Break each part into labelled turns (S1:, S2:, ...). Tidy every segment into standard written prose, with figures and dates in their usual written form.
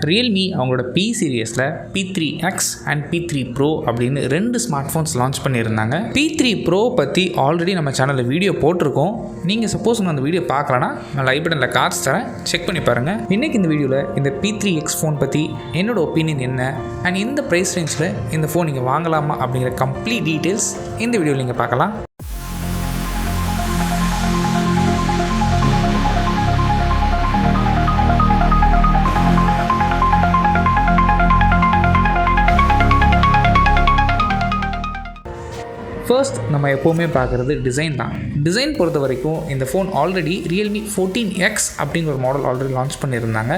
S1: Realme அவங்களோட P சீரியஸில் P3x and P3 Pro அப்படின்னு 2 smart phones launch பண்ணியிருந்தாங்க. P3 Pro பற்றி ஆல்ரெடி நம்ம சேனலில் வீடியோ போட்டிருக்கோம். நீங்கள் சப்போஸ் நான் அந்த வீடியோ பார்க்கலன்னா நான் லைக் பட்டனில் கார்ட்ஸ் தரேன், செக் பண்ணி பாருங்கள். இன்றைக்கி இந்த வீடியோவில் இந்த P3x ஃபோன் பற்றி என்னோட ஒப்பீனியன் என்ன அண்ட் இந்த ப்ரைஸ் ரேஞ்சில் இந்த ஃபோன் நீங்கள் வாங்கலாமா அப்படிங்கிற கம்ப்ளீட் டீட்டெயில்ஸ் இந்த வீடியோவில் நீங்கள் பார்க்கலாம். ஃபர்ஸ்ட் நம்ம எப்போவுமே பார்க்குறது டிசைன் தான். டிசைன் பொறுத்த வரைக்கும் இந்த ஃபோன் ஆல்ரெடி Realme 14x அப்படிங்கிற ஒரு மாடல் ஆல்ரெடி லான்ச் பண்ணியிருந்தாங்க.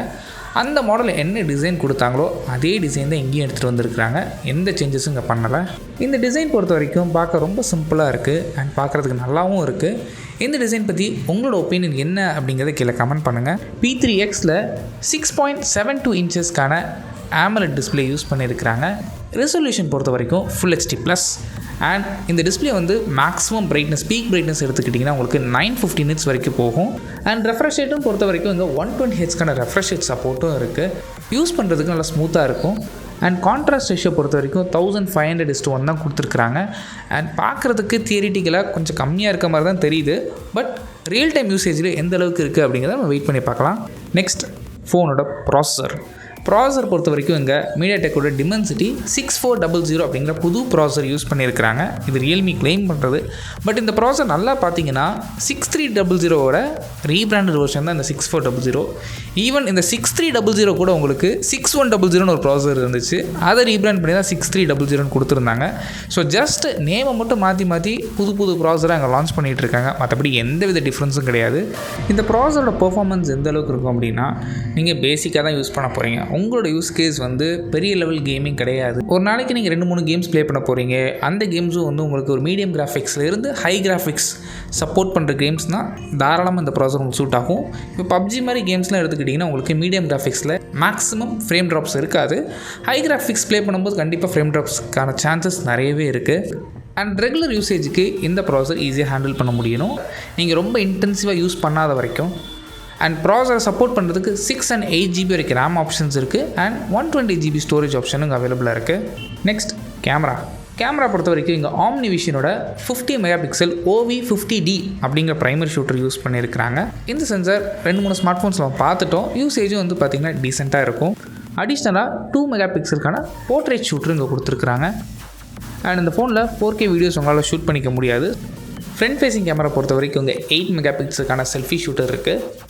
S1: அந்த மாடலில் என்ன டிசைன் கொடுத்தாங்களோ அதே டிசைன் தான் இங்கேயும் எடுத்துகிட்டு வந்திருக்கிறாங்க. எந்த சேஞ்சஸும் இங்கே பண்ணலை. இந்த டிசைன் பொறுத்த வரைக்கும் பார்க்க ரொம்ப சிம்பிளாக இருக்குது அண்ட் பார்க்குறதுக்கு நல்லாவும் இருக்குது. இந்த டிசைன் பற்றி உங்களோட ஒப்பீனியன் என்ன அப்படிங்கிறத கீழே கமெண்ட் பண்ணுங்கள். P3xல 6.72 இன்ச்சஸ்க்கான AMOLED டிஸ்பிளே யூஸ் பண்ணியிருக்கிறாங்க. ரெசல்யூஷன் பொறுத்த வரைக்கும் Full HD+. அண்ட் இந்த டிஸ்பிளே வந்து மேக்ஸிமம் பிரைட்னஸ், பீக் பிரைட்னஸ் எடுத்துக்கிட்டிங்கன்னா உங்களுக்கு 950 nits வரைக்கும் போகும். அண்ட் ரெஃப்ரெஷ் ரேட்டும் பொறுத்த வரைக்கும் இங்கே 120Hzக்கான ரெஃப்ரெஷ் ரேட் சப்போர்ட்டும் இருக்குது. யூஸ் பண்ணுறதுக்கு நல்லா ஸ்மூத்தாக இருக்கும். அண்ட் கான்ட்ராஸ்ட் ரேஷியோ பொறுத்த வரைக்கும் 1500:1 தான் கொடுத்துருக்குறாங்க. அண்ட் பார்க்குறதுக்கு தியரிட்டிக்கலாக கொஞ்சம் கம்மியாக இருக்க மாதிரி தான் தெரியுது. பட் ரியல் டைம் யூசேஜில் எந்த அளவுக்கு இருக்குது அப்படிங்கிறத நம்ம வெயிட் பண்ணி பார்க்கலாம். நெக்ஸ்ட் ஃபோனோட ப்ராசஸர் பொறுத்த வரைக்கும் இங்கே மீடியாடெக்கோட Dimensity 6400 அப்படிங்கிற புது ப்ராசஸர் யூஸ் பண்ணியிருக்கிறாங்க. இது Realme கிளைம் பண்ணுறது. பட் இந்த ப்ராசஸர் நல்லா பார்த்தீங்கன்னா 6300ஓட ரீபிராண்டட் வெர்ஷன் தான் இந்த 6400. ஈவன் இந்த 6300 கூட உங்களுக்கு 6100ன்னு ஒரு ப்ராசஸர் இருந்துச்சு. அதை ரீபிராண்ட் பண்ணி தான் 6300ன்னு கொடுத்துருந்தாங்க. ஸோ ஜஸ்ட் நேமை மட்டும் மாற்றி புது ப்ராசஸரை அங்கே லான்ச் பண்ணிகிட்டு இருக்காங்க. மற்றபடி எந்த வித டிஃப்ரென்ஸும் கிடையாது. இந்த ப்ராசஸரோட பெர்ஃபார்மன்ஸ் எந்த அளவுக்கு இருக்கும் அப்படின்னா நீங்கள் பேசிக்காக தான் யூஸ் பண்ண போகிறீங்க. உங்களோட யூஸ் கேஸ் வந்து பெரிய லெவல் கேமிங் கிடையாது. ஒரு நாளைக்கு நீங்கள் 2-3 கேம்ஸ் ப்ளே பண்ண போகிறீங்க. அந்த கேம்ஸும் வந்து உங்களுக்கு ஒரு மீடியம் கிராஃபிக்ஸில் இருந்து ஹை கிராஃபிக்ஸ் சப்போர்ட் பண்ணுற கேம்ஸ்னால் தாராளமாக இந்த ப்ராசஸர் உங்களுக்கு சூட் ஆகும். இப்போ PUBG மாதிரி கேம்ஸ்லாம் எடுத்துக்கிட்டிங்கன்னா உங்களுக்கு மீடியம் கிராஃபிக்ஸில் மேக்ஸிமம் ஃப்ரேம் ட்ராப்ஸ் இருக்காது. ஹை கிராஃபிக்ஸ் ப்ளே பண்ணும்போது கண்டிப்பாக ஃப்ரேம் ட்ராப்ஸ்க்கான சான்சஸ் நிறையவே இருக்குது. அண்ட் ரெகுலர் யூசேஜுக்கு இந்த ப்ராசஸர் ஈஸியாக ஹேண்டில் பண்ண முடியணும். நீங்கள் ரொம்ப இன்டென்சிவாக யூஸ் பண்ணாத வரைக்கும். அண்ட் ப்ராசஸரை சப்போர்ட் பண்ணுறதுக்கு 6 and 8 GB வரைக்கும் RAM ஆப்ஷன்ஸ் இருக்குது. அண்ட் 120 GB ஸ்டோரேஜ் ஆப்ஷனும் இங்கே அவைலபிளாக இருக்குது. நெக்ஸ்ட் கேமரா பொறுத்த வரைக்கும் இங்கே OmniVisionோட 50 MP OV50D அப்படிங்கிற ப்ரைமரி ஷூட்டர் யூஸ் பண்ணியிருக்கிறாங்க. இந்த சென்சார் 2-3 ஸ்மார்ட் ஃபோன்ஸ் நம்ம பார்த்துட்டோம். யூசேஜும் வந்து பார்த்திங்கன்னா டீசெண்டாக இருக்கும். அடிஷ்னலாக 2 MP போர்ட்ரேட் ஷூட்டர் இங்கே கொடுத்துருக்குறாங்க. அண்ட் இந்த ஃபோனில் 4K வீடியோஸ் உங்களால் ஷூட் பண்ணிக்க முடியாது. ஃப்ரண்ட் ஃபேஸிங் கேமரா பொறுத்த வரைக்கும் இங்கே 8 MP செல்ஃபி ஷூட்டர் இருக்குது.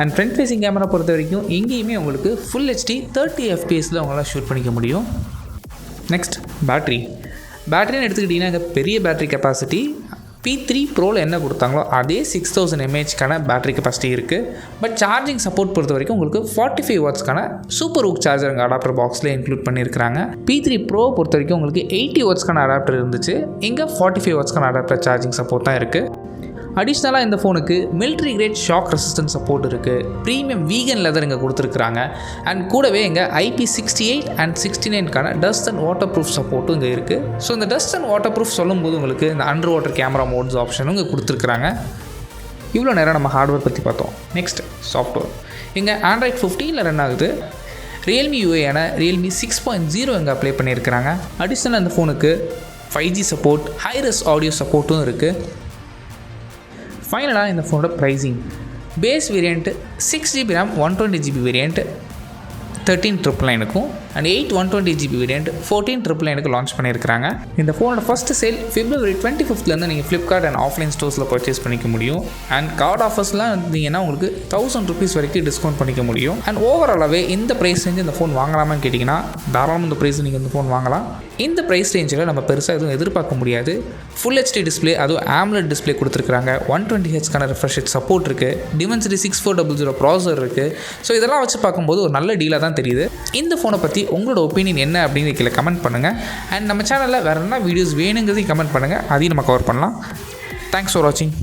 S1: அண்ட் ஃப்ரண்ட் ஃபேஸிங் கேமரா பொறுத்த வரைக்கும் எங்கேயுமே உங்களுக்கு Full HD 30 fps உங்களால் ஷூட் பண்ணிக்க முடியும். நெக்ஸ்ட் பேட்டரின்னு எடுத்துக்கிட்டிங்கன்னா இங்கே பெரிய பேட்டரி கெப்பாசிட்டி P3 Proவில் என்ன கொடுத்தாங்களோ அதே 6000 mAhக்கான பேட்டரி கெப்பாசிட்டி இருக்குது. பட் சார்ஜிங் சப்போர்ட் பொறுத்த வரைக்கும் உங்களுக்கு 45 வாட்ஸ்க்கான சூப்பர் ஹூக் சார்ஜர் இங்கே அடாப்டர் பாக்ஸில் இன்க்ளூட் பண்ணியிருக்கிறாங்க. P3 Pro பொறுத்த வரைக்கும் உங்களுக்கு 80 வாட்ஸ்க்கான அடாப்டர் இருந்துச்சு. இங்கே 45 வாட்ஸ்க்கான அடாப்டர் சார்ஜிங் சப்போர்ட் தான் இருக்குது. அடிஷ்னலாக இந்த ஃபோனுக்கு military grade shock resistance support இருக்குது. ப்ரீமியம் வீகன் லெதர் இங்கே கொடுத்துருக்குறாங்க. அண்ட் கூடவே இங்கே IP68 and 69க்கான டஸ்ட் அண்ட் வாட்டர் ப்ரூஃப் சப்போர்ட்டும் இங்கே இருக்குது. ஸோ இந்த டஸ்ட் அண்ட் வாட்டர் ப்ரூஃப் சொல்லும்போது உங்களுக்கு இந்த அண்டர் வாட்டர் கேமரா மோட்ஸ் ஆப்ஷனும் இங்கே கொடுத்துருக்குறாங்க. இவ்வளோ நேரம் நம்ம ஹார்ட்வேர் பற்றி பார்த்தோம். Next software. இங்கே Android 15 ரன் ஆகுது. Realme UI Realme 6.0 இங்கே அப்ளை பண்ணியிருக்கிறாங்க. அடிஷ்னலாக இந்த ஃபோனுக்கு 5G சப்போர்ட், ஹை-ரெஸ் ஆடியோ சப்போர்ட்டும் இருக்குது. ஃபைனலாக இந்த ஃபோனோட pricing. Base variant 6GB RAM 120GB variant 13,999க்கும் அண்ட் 8 120GB வேரியண்ட் 14,999க்கு லான்ச் பண்ணியிருக்கிறாங்க. இந்த ஃபோனோட ஃபஸ்ட்டு சேல் February 25th நீங்கள் ஃப்ளிப்கார்ட் அண்ட் ஆஃப்லைன் ஸ்டோர்ஸில் பர்ச்சேஸ் பண்ணிக்க முடியும். அண்ட் கார்டு ஆஃபர்ஸ்லாம் இருந்தீங்கன்னா உங்களுக்கு 1000 rupees வரைக்கும் டிஸ்கவுண்ட் பண்ணிக்க முடியும். அண்ட் ஓவராலாகவே இந்த ப்ரைஸ் ரேஞ்சு இந்த ஃபோன் வாங்கலாமான்னு கேட்டிங்கன்னா தாராளமாக இந்த ப்ரைஸ் நீங்கள் இந்த ஃபோன் வாங்கலாம். இந்த ப்ரைஸ் ரேஞ்சில் நம்ம பெருசாக எதுவும் எதிர்பார்க்க முடியாது. Full HD டிஸ்பிளே, அதுவும் AMOLED டிஸ்பிளே கொடுத்துருக்காங்க. 120Hzக்கான ரெஃப்ரெஷ் ரேட் சப்போர்ட் இருக்குது. Dimensity 6400 ப்ராசஸர் இருக்குது. ஸோ இதெல்லாம் வச்சு பார்க்கும்போது ஒரு நல்ல டீலாக தான் தெரியுது. இந்த ஃபோனை பற்றி உங்களோட ஒப்பீனியன் என்ன அப்படின்னு கீழே கமெண்ட் பண்ணுங்கள். அண்ட் நம்ம சேனலில் வேறு என்ன வீடியோஸ் வேணுங்கிறதையும் கமெண்ட் பண்ணுங்கள். அதையும் நம்ம கவர் பண்ணலாம். தேங்க்ஸ் ஃபார் வாட்சிங்.